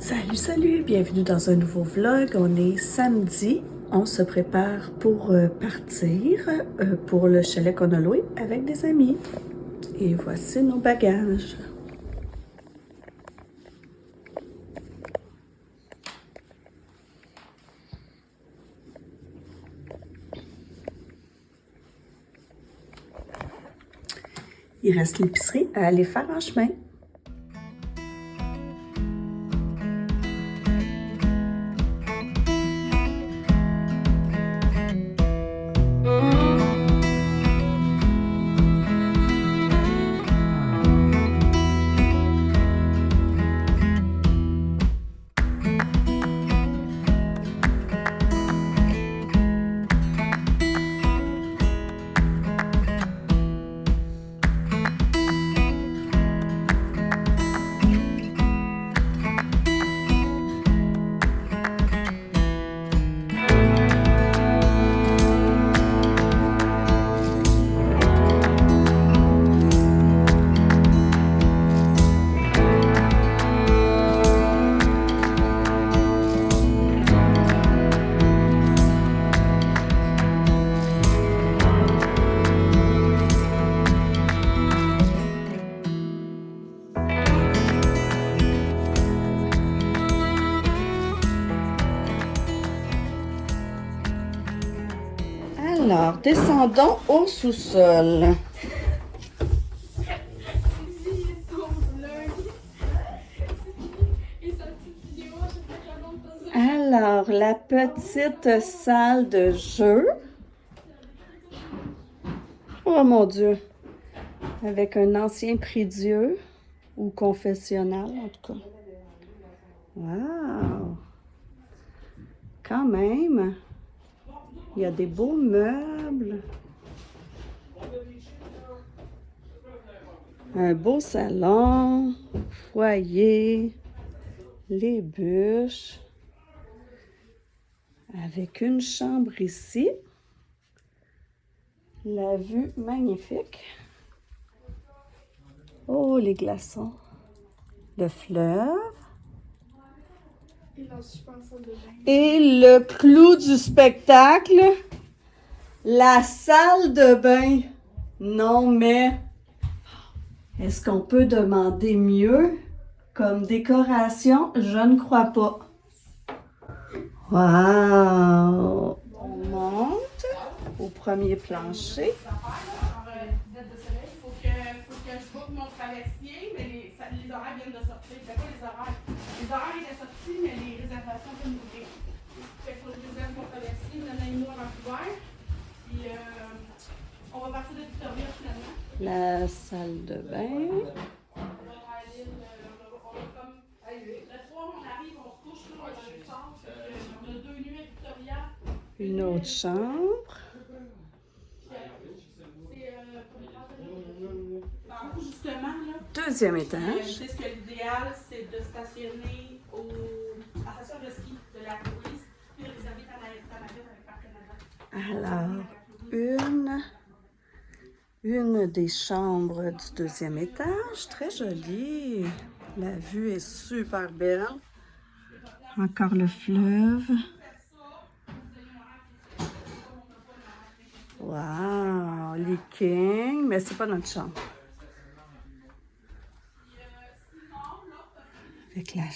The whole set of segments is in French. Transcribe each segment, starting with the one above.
Salut, salut! Bienvenue dans un nouveau vlog. On est samedi. On se prépare pour partir pour le chalet qu'on a loué avec des amis. Et voici nos bagages. Il reste l'épicerie à aller faire en chemin. Alors, descendons au sous-sol. Alors, la petite salle de jeu. Oh mon Dieu! Avec un ancien prie-dieu ou confessionnal, en tout cas. Wow! Quand même! Il y a des beaux meubles. Un beau salon, foyer, les bûches. Avec une chambre ici. La vue magnifique. Oh, les glaçons. Le fleuve. Et le clou du spectacle, la salle de bain. Non, mais est-ce qu'on peut demander mieux comme décoration? Je ne crois pas. Wow! On monte au premier plancher. Faut que je boucle mon traversier, mais les horaires viennent de sortir. C'est pas les horaires. Les horaires étaient sortis, mais les réservations sont ouvertes. Fait qu'il faut que je réserve mon traversier, me donner une mois en couvert. Puis on va partir de Victoria finalement. La salle de bain. On va aller, le soir, on arrive, on se couche là, dans le char. On a 2 nuits à Victoria. Une autre chambre. Justement, là. Deuxième Je étage. sais que l'idéal, c'est de stationner à la station de ski de la Louise, puis de réserver ta navette avec Parc Canada. Alors, une des chambres du deuxième étage. Très jolie. La vue est super belle. Encore le fleuve. Wow, les kings, mais c'est pas notre chambre. Avec la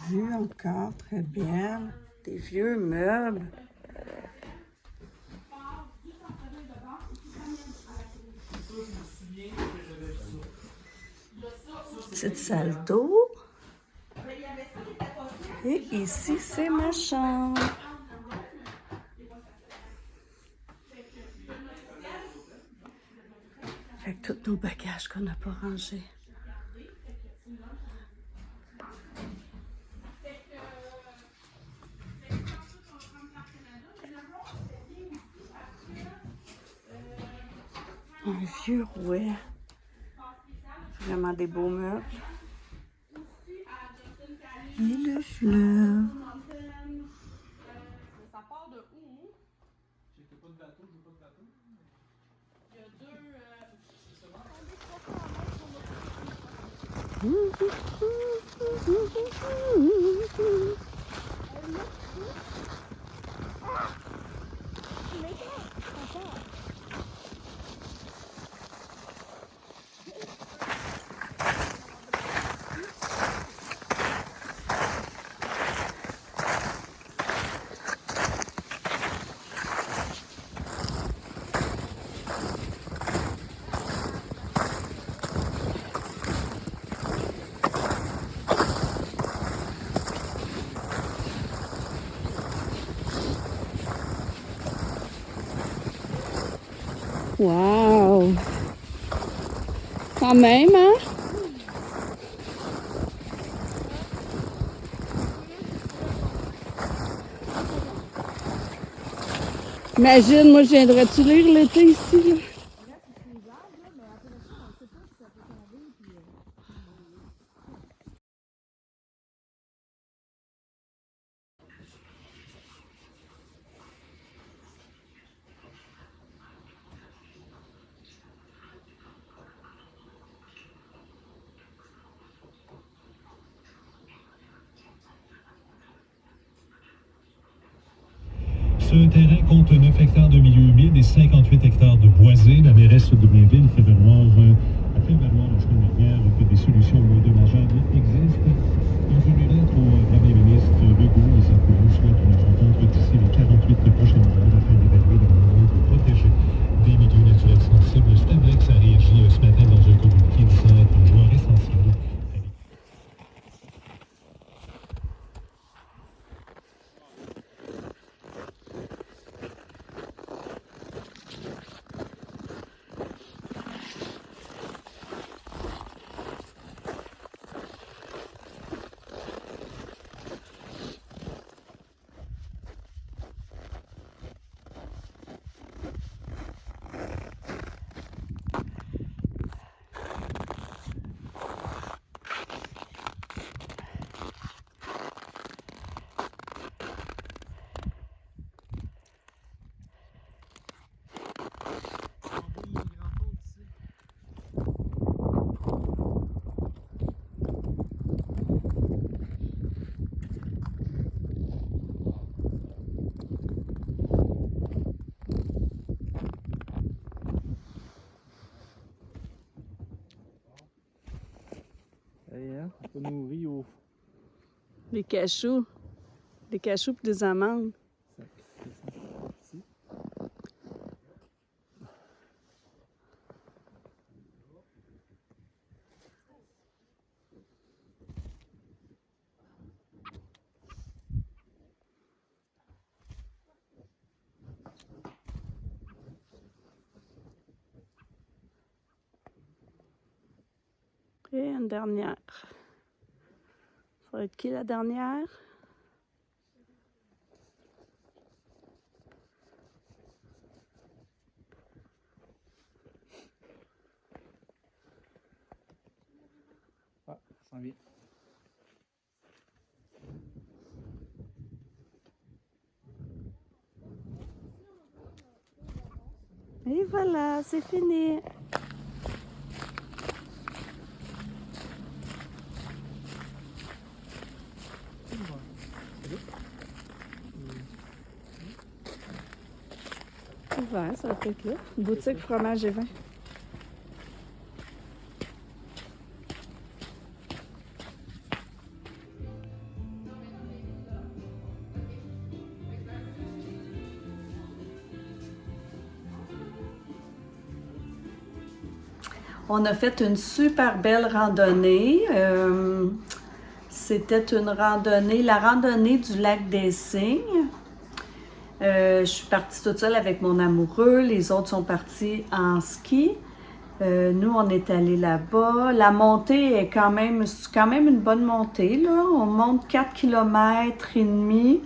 vue encore très belle, des vieux meubles. Petite salle d'eau. Et ici, c'est ma chambre. Avec tous nos bagages qu'on n'a pas rangés. Un vieux rouet. Vraiment des beaux meubles. Et le fleuve. Ça part de où? J'ai pas de bateau, j'ai pas de bateau. Il y a deux. Wow! Quand même, hein? Imagine, moi, je viendrais-tu lire l'été ici, là? Ce terrain compte 9 hectares de milieu humide et 58 hectares de boisés. La mairesse de Blainville a fait valoir la semaine dernière que des solutions dommageables existent. Dans une lettre au Premier ministre Legault, les écolos souhaitent une rencontre d'ici les 48 prochaines heures afin d'évaluer les moyens de protéger des milieux naturels sensibles. Stablex a réagi ce matin dans un communiqué disant être un joueur essentiel. On peut nourrir au Des cachous. Des cachous et des amandes. sac. Ici. Et une dernière. Ça va être qui la dernière? Ah, ça s'en vient. Et voilà, c'est fini. Ouvert, ça va peut-être là. Boutique fromage et vin. On a fait une super belle randonnée. C'était une randonnée, la randonnée du lac des Cygnes. Je suis partie toute seule avec mon amoureux. Les autres sont partis en ski. Nous, on est allés là-bas. La montée est quand même une bonne montée, là. On monte 4 km et demi.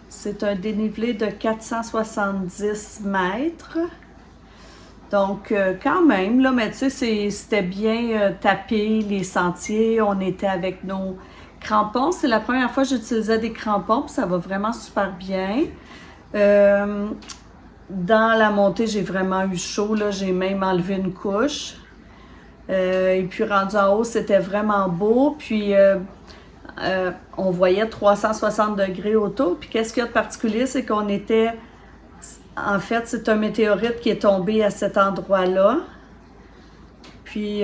C'est un dénivelé de 470 mètres. Donc, quand même, là, mais tu sais, c'était bien tapé, les sentiers. On était avec nos crampons. C'est la première fois que j'utilisais des crampons, puis ça va vraiment super bien. Dans la montée, j'ai vraiment eu chaud, là. J'ai même enlevé une couche. Et puis rendu en haut, c'était vraiment beau. Puis on voyait 360 degrés autour. Puis qu'est-ce qu'il y a de particulier, c'est qu'on était... En fait, c'est un météorite qui est tombé à cet endroit-là. Puis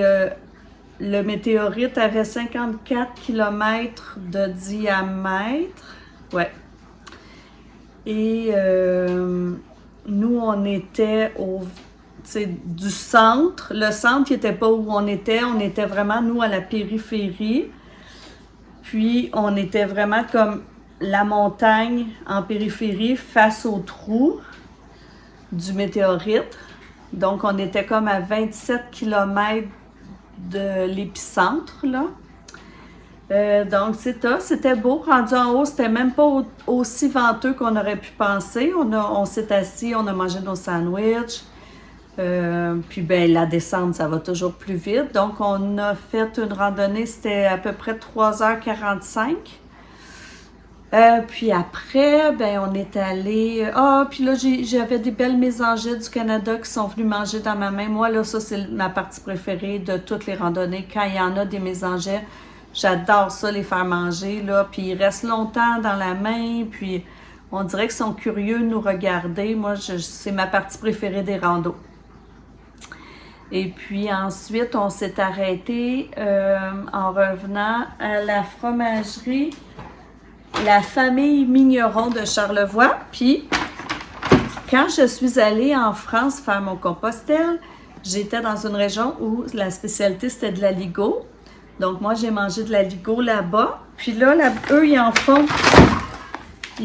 le météorite avait 54 km de diamètre. Ouais. Et nous, on était du centre. Le centre qui n'était pas où on était vraiment, nous, à la périphérie. Puis, on était vraiment comme la montagne en périphérie face au trou du météorite. Donc, on était comme à 27 km de l'épicentre, là. Donc, c'était beau. Rendu en haut, c'était même pas aussi venteux qu'on aurait pu penser. On s'est assis, on a mangé nos sandwichs. Puis, ben, la descente, ça va toujours plus vite. Donc, on a fait une randonnée, c'était à peu près 3h45. Puis après, ben, on est allé... puis là, j'avais des belles mésangères du Canada qui sont venus manger dans ma main. Moi, là, ça, c'est ma partie préférée de toutes les randonnées. Quand il y en a des mésangères, j'adore ça, les faire manger, là. Puis ils restent longtemps dans la main, puis on dirait qu'ils sont curieux de nous regarder. Moi, c'est ma partie préférée des randos. Et puis ensuite, on s'est arrêté en revenant à la fromagerie La Famille Migneron de Charlevoix. Puis, quand je suis allée en France faire mon Compostelle, j'étais dans une région où la spécialité, c'était de l'aligot. Donc, moi, j'ai mangé de l'aligot là-bas. Puis là, eux, ils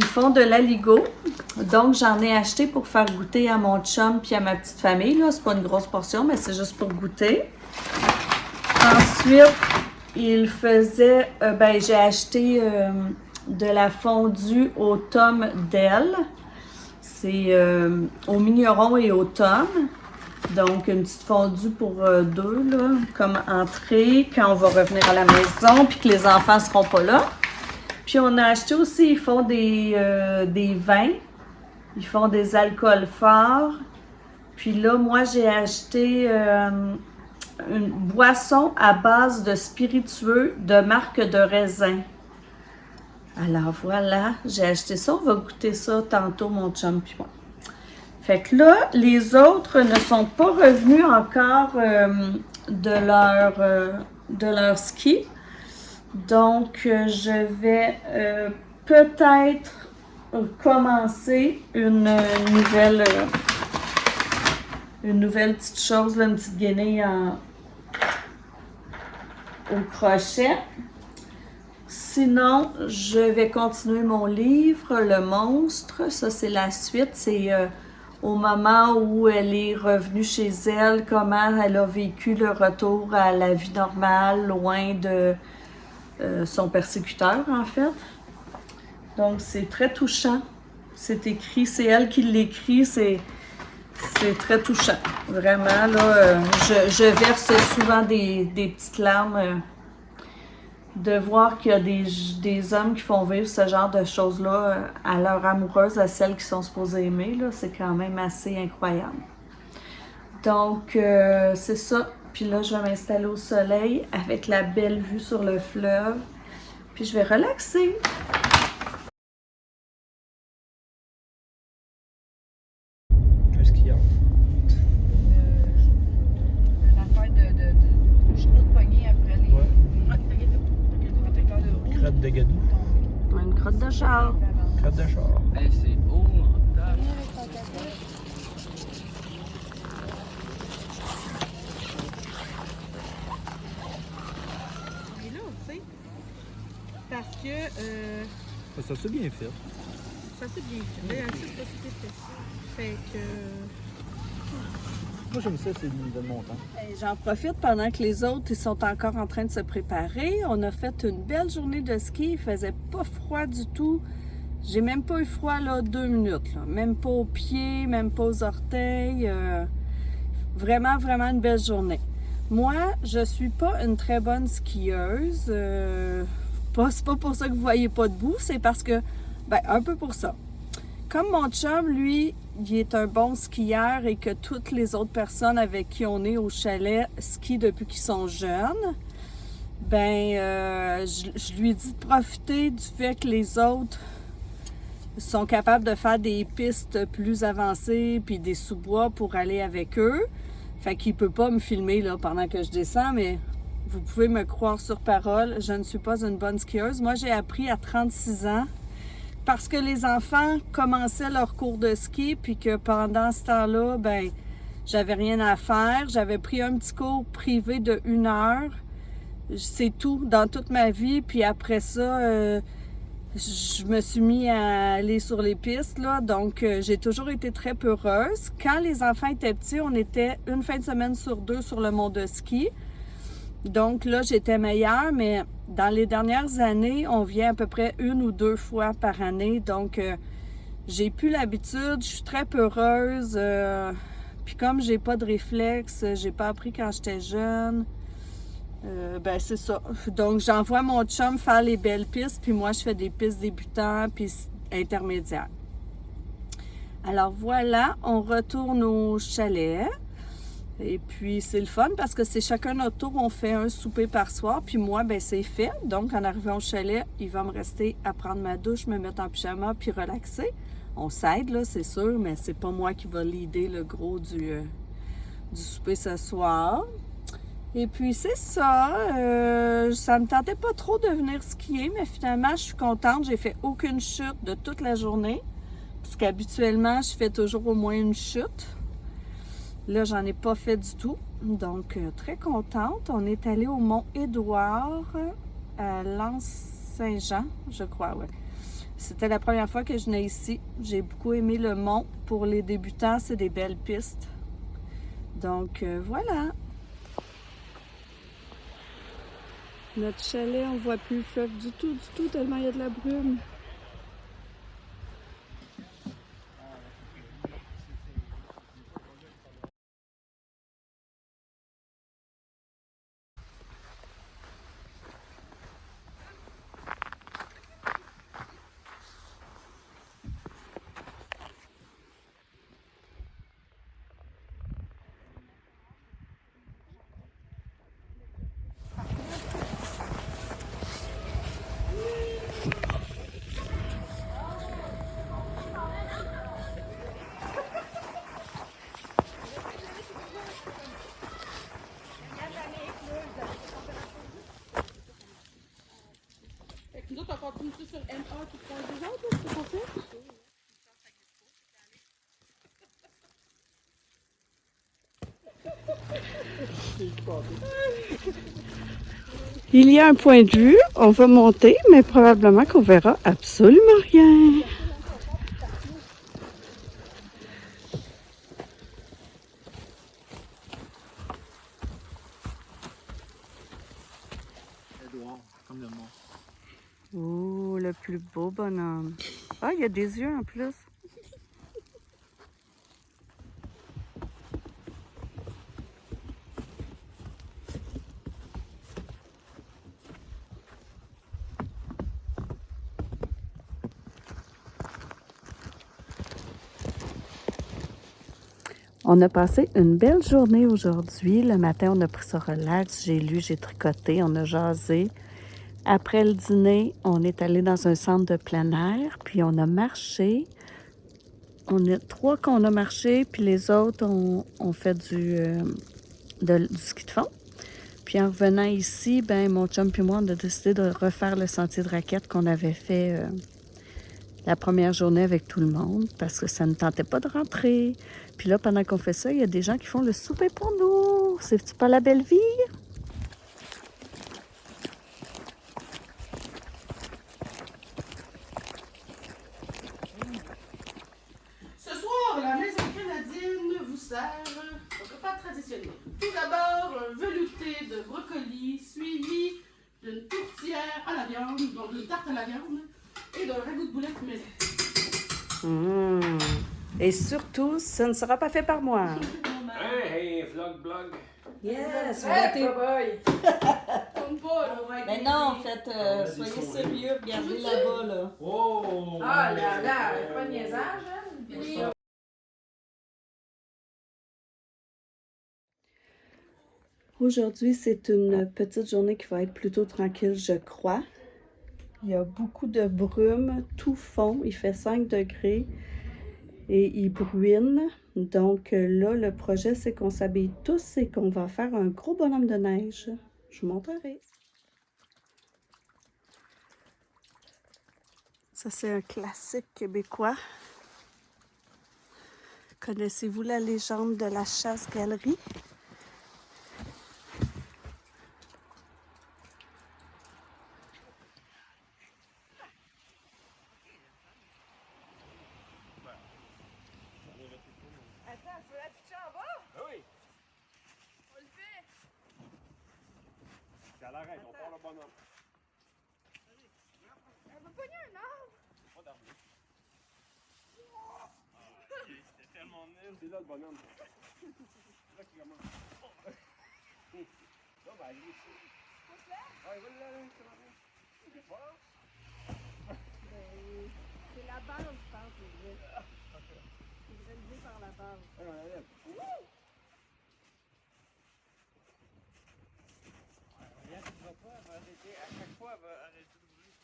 font de l'aligot. Donc, j'en ai acheté pour faire goûter à mon chum puis à ma petite famille. Là, c'est pas une grosse portion, mais c'est juste pour goûter. Ensuite, j'ai acheté de la fondue aux tomes d'Elle. C'est au migneron et aux tomes. Donc, une petite fondue pour deux, là, comme entrée, quand on va revenir à la maison, puis que les enfants ne seront pas là. Puis, on a acheté aussi, ils font des vins, ils font des alcools forts. Puis là, moi, j'ai acheté une boisson à base de spiritueux de marque de raisin. Alors, voilà, j'ai acheté ça. On va goûter ça tantôt, mon chum puis moi. Fait que là, les autres ne sont pas revenus encore de leur ski. Donc, je vais peut-être commencer une nouvelle petite chose, là, une petite guenille au crochet. Sinon, je vais continuer mon livre, Le Monstre. Ça, c'est la suite. C'est au moment où elle est revenue chez elle, comment elle a vécu le retour à la vie normale, loin de son persécuteur, en fait. Donc, c'est très touchant. C'est écrit, c'est elle qui l'écrit, c'est très touchant. Vraiment, là, je verse souvent des petites larmes de voir qu'il y a des hommes qui font vivre ce genre de choses-là à leur amoureuse, à celles qui sont supposées aimer. Là, c'est quand même assez incroyable. Donc, c'est ça. Puis là, je vais m'installer au soleil avec la belle vue sur le fleuve. Puis je vais relaxer. Un skieur. L'affaire de genou de poignée après les... Ouais. Protecteur de roue. Crotte de gadou. Une crotte de char. Crotte de char. Hey, c'est haut en taille. Et là, tu sais, parce que Ça c'est bien fait. ça c'est bien fait. Là, c'est pas si fait. Fait que... Moi j'aime ça, c'est une nouvelle montagne. J'en profite pendant que les autres ils sont encore en train de se préparer. On a fait une belle journée de ski. Il faisait pas froid du tout. J'ai même pas eu froid là 2 minutes. Là. Même pas aux pieds, même pas aux orteils. Vraiment, vraiment une belle journée. Moi, je suis pas une très bonne skieuse. C'est pas pour ça que vous voyez pas debout. C'est parce que, ben, un peu pour ça. Comme mon chum, lui, il est un bon skieur et que toutes les autres personnes avec qui on est au chalet skient depuis qu'ils sont jeunes, je lui dis de profiter du fait que les autres sont capables de faire des pistes plus avancées puis des sous-bois pour aller avec eux. Fait qu'il peut pas me filmer là, pendant que je descends, mais vous pouvez me croire sur parole, je ne suis pas une bonne skieuse. Moi, j'ai appris à 36 ans parce que les enfants commençaient leur cours de ski puis que pendant ce temps-là, j'avais rien à faire. J'avais pris un petit cours privé de 1 heure. C'est tout dans toute ma vie. Puis après ça, je me suis mis à aller sur les pistes, là. Donc, j'ai toujours été très peureuse. Quand les enfants étaient petits, on était une fin de semaine sur 2 sur le mont de ski. Donc là, j'étais meilleure, mais dans les dernières années, on vient à peu près 1 ou 2 fois par année. Donc, j'ai plus l'habitude, je suis très peureuse. Puis comme j'ai pas de réflexe, j'ai pas appris quand j'étais jeune. C'est ça. Donc, j'envoie mon chum faire les belles pistes, puis moi, je fais des pistes débutants, puis intermédiaires. Alors voilà, on retourne au chalet. Et puis, c'est le fun parce que c'est chacun notre tour, on fait un souper par soir. Puis moi, c'est fait. Donc, en arrivant au chalet, il va me rester à prendre ma douche, me mettre en pyjama, puis relaxer. On s'aide, là, c'est sûr, mais c'est pas moi qui va leader le gros du souper ce soir. Et puis, c'est ça. Ça me tentait pas trop de venir skier, mais finalement, je suis contente. J'ai fait aucune chute de toute la journée. Parce qu'habituellement, je fais toujours au moins une chute. Là, j'en ai pas fait du tout. Donc, très contente. On est allé au Mont-Édouard, à Lens-Saint-Jean, je crois, ouais. C'était la première fois que je venais ici. J'ai beaucoup aimé le mont. Pour les débutants, c'est des belles pistes. Donc, voilà. Notre chalet, on voit plus le fleuve du tout, tellement il y a de la brume. Nous autres, on continue sur M1 qui prend les autres, c'est pas ça? Il y a un point de vue, on va monter, mais probablement qu'on verra absolument rien. Édouard, comme le mont. Oh, le plus beau bonhomme. Ah, il y a des yeux en plus. On a passé une belle journée aujourd'hui. Le matin, on a pris ça relax. J'ai lu, j'ai tricoté, on a jasé. Après le dîner, on est allé dans un centre de plein air, puis on a marché. On est 3 qu'on a marché, puis les autres, on fait du ski de fond. Puis en revenant ici, mon chum et moi, on a décidé de refaire le sentier de raquettes qu'on avait fait la première journée avec tout le monde, parce que ça ne tentait pas de rentrer. Puis là, pendant qu'on fait ça, il y a des gens qui font le souper pour nous. C'est-tu pas la belle vie? Ce soir, la maison canadienne vous sert un repas traditionnel. Tout d'abord, un velouté de brocoli suivi d'une tourtière à la viande, donc d'une tarte à la viande et d'un ragoût de boulettes maison. Et surtout, ça ne sera pas fait par moi. Hey, vlog, blog. Yes, Tombe pas, là. Mais non, en fait, soyez sérieux, regardez là-bas, là. Oh! Ah là là, pas de niaisage, hein? Aujourd'hui, c'est une petite journée qui va être plutôt tranquille, je crois. Il y a beaucoup de brume, tout fond, il fait 5 degrés et il bruine. Donc là, le projet, c'est qu'on s'habille tous et qu'on va faire un gros bonhomme de neige. Je vous montrerai. Ça, c'est un classique québécois. Connaissez-vous la légende de la chasse-galerie? Attends, tu veux la pitcher en bas? Oui. On le fait. Ça l'arrête, on part le bonhomme. Elle va pogner un arbre. Pas d'arbre. C'était tellement nul. C'est là le bonhomme. C'est là qu'il commence. Là, ben, il est ici. Ouais, va là, c'est la même. C'est la base, je pense, c'est vrai. C'est réalisé par la base. Rien qui va pas, elle va arrêter. À chaque fois, elle va arrêter de bouger.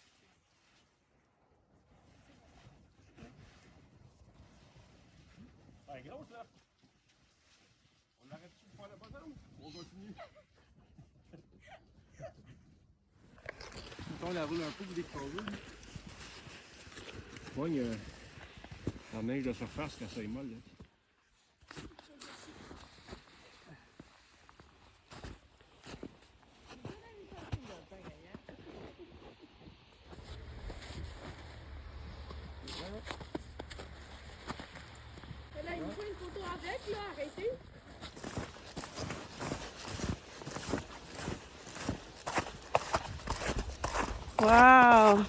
Elle est grosse, là. On arrête-tu de faire le bonhomme? On continue. On la roule un peu pour décrocher. Pogne la neige de surface quand ça est molle. Là. Là, il me faut une photo avec, là, arrêtez. Wow!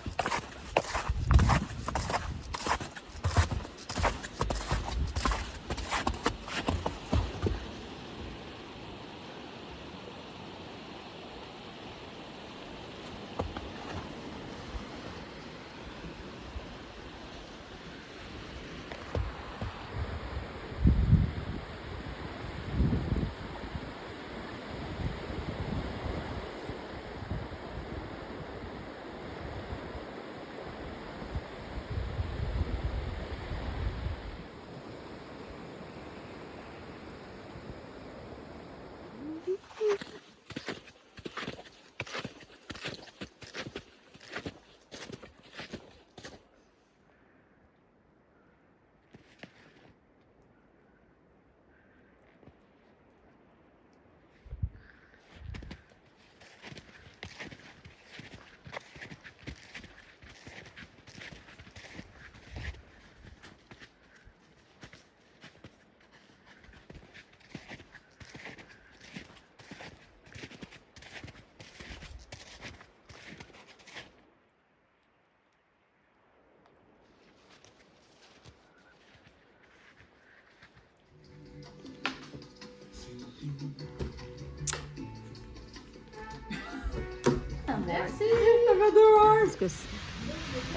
Merci.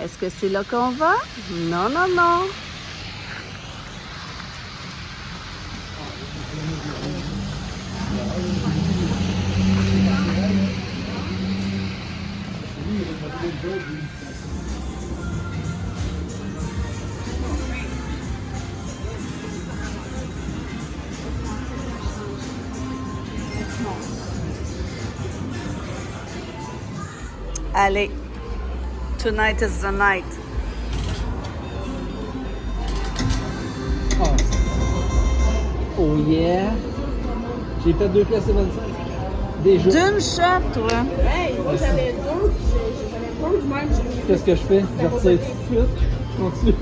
Est-ce que c'est là qu'on va? Non, non, non. Allez, tonight is the night. Oh yeah! J'ai fait 2 pièces et 25. Déjà. D'une shot, toi. Hey, moi j'avais deux, puis j'avais deux de même. Qu'est-ce que je fais? Je retire tout de suite. Je continue.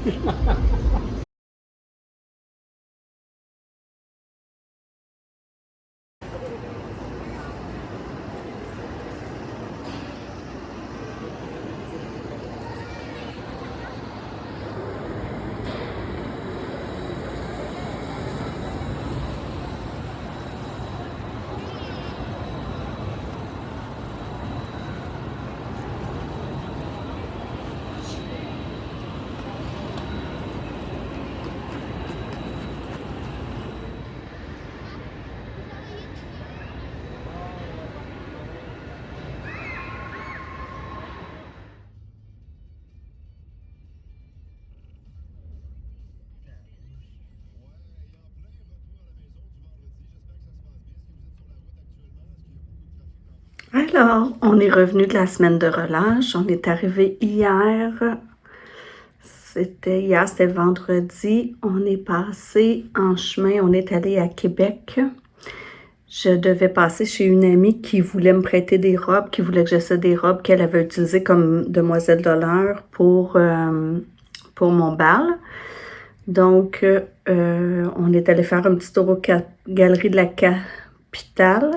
Alors, on est revenu de la semaine de relâche. On est arrivé hier. C'était vendredi. On est passé en chemin. On est allé à Québec. Je devais passer chez une amie qui voulait me prêter des robes, qui voulait que j'essaie des robes qu'elle avait utilisées comme demoiselle de l'heure pour mon bal. Donc, on est allé faire un petit tour aux galeries de la capitale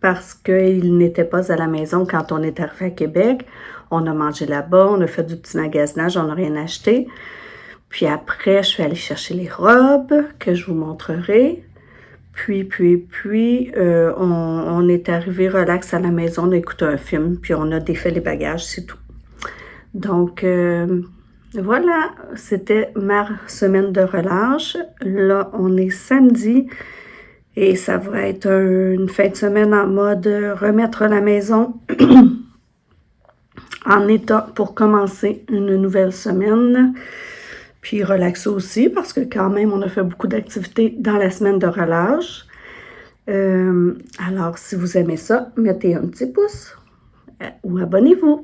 parce qu'il n'était pas à la maison quand on est arrivé à Québec. On a mangé là-bas, on a fait du petit magasinage, on n'a rien acheté. Puis après, je suis allée chercher les robes que je vous montrerai. Puis, on est arrivé relax à la maison, on a écouté un film, puis on a défait les bagages, c'est tout. Donc, voilà, c'était ma semaine de relâche. Là, on est samedi et ça va être une fin de semaine en mode remettre la maison en état pour commencer une nouvelle semaine. Puis relaxer aussi parce que quand même, on a fait beaucoup d'activités dans la semaine de relâche. Alors, si vous aimez ça, mettez un petit pouce ou abonnez-vous.